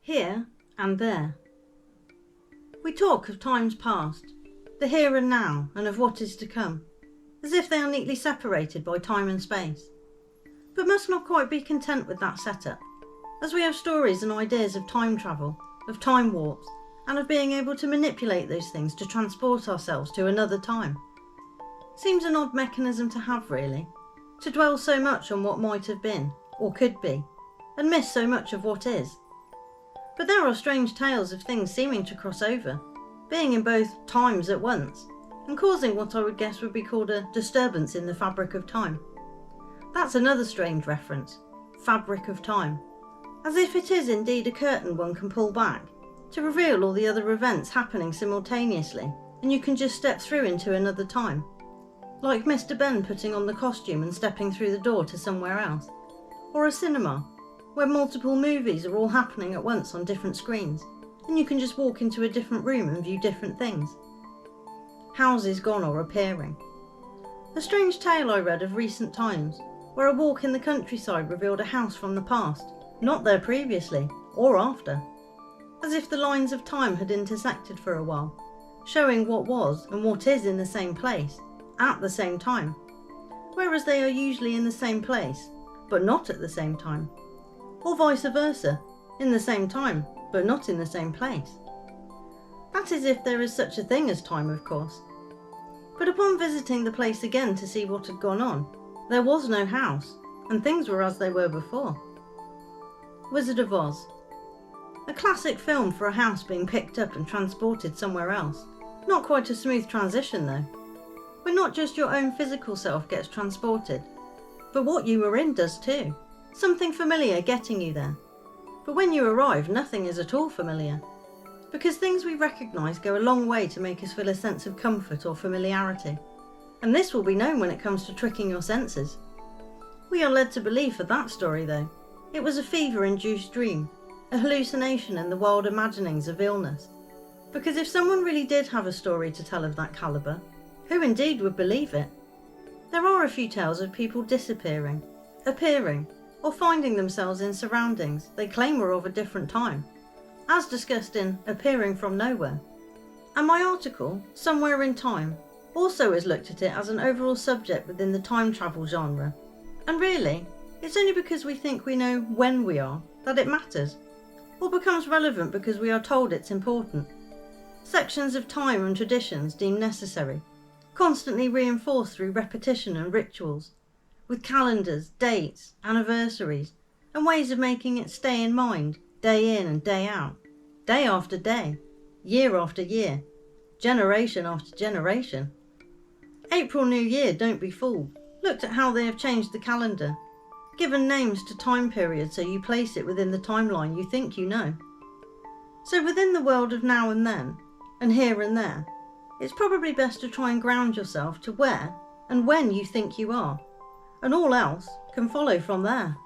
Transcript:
here and there. We talk of times past, the here and now, and of what is to come, as if they are neatly separated by time and space, but must not quite be content with that setup, as we have stories and ideas of time travel, of time warps, and of being able to manipulate those things to transport ourselves to another time. Seems an odd mechanism to have, really, to dwell so much on what might have been, or could be, and miss so much of what is. But there are strange tales of things seeming to cross over, being in both times at once, and causing what I would guess would be called a disturbance in the fabric of time. That's another strange reference, fabric of time, as if it is indeed a curtain one can pull back, to reveal all the other events happening simultaneously, and you can just step through into another time. Like Mr. Ben putting on the costume and stepping through the door to somewhere else. Or a cinema, where multiple movies are all happening at once on different screens, and you can just walk into a different room and view different things. Houses gone or appearing. A strange tale I read of recent times, where a walk in the countryside revealed a house from the past, not there previously, or after. As if the lines of time had intersected for a while, showing what was and what is in the same place, at the same time, whereas they are usually in the same place, but not at the same time, or vice versa, in the same time, but not in the same place. That is if there is such a thing as time, of course. But upon visiting the place again to see what had gone on, there was no house, and things were as they were before. Wizard of Oz. A classic film for a house being picked up and transported somewhere else. Not quite a smooth transition though, when not just your own physical self gets transported, but what you were in does too. Something familiar getting you there. But when you arrive, nothing is at all familiar, because things we recognise go a long way to make us feel a sense of comfort or familiarity, and this will be known when it comes to tricking your senses. We are led to believe for that story though, it was a fever-induced dream, a hallucination in the wild imaginings of illness, because if someone really did have a story to tell of that calibre, who indeed would believe it? There are a few tales of people disappearing, appearing, or finding themselves in surroundings they claim were of a different time, as discussed in Appearing from Nowhere. And my article, Somewhere in Time, also has looked at it as an overall subject within the time travel genre. And really, it's only because we think we know when we are that it matters, or becomes relevant because we are told it's important. Sections of time and traditions deemed necessary, constantly reinforced through repetition and rituals, with calendars, dates, anniversaries, and ways of making it stay in mind, day in and day out, day after day, year after year, generation after generation. April New Year, don't be fooled. Looked at how they have changed the calendar, given names to time periods so you place it within the timeline you think you know. So within the world of now and then, and here and there, it's probably best to try and ground yourself to where and when you think you are, and all else can follow from there.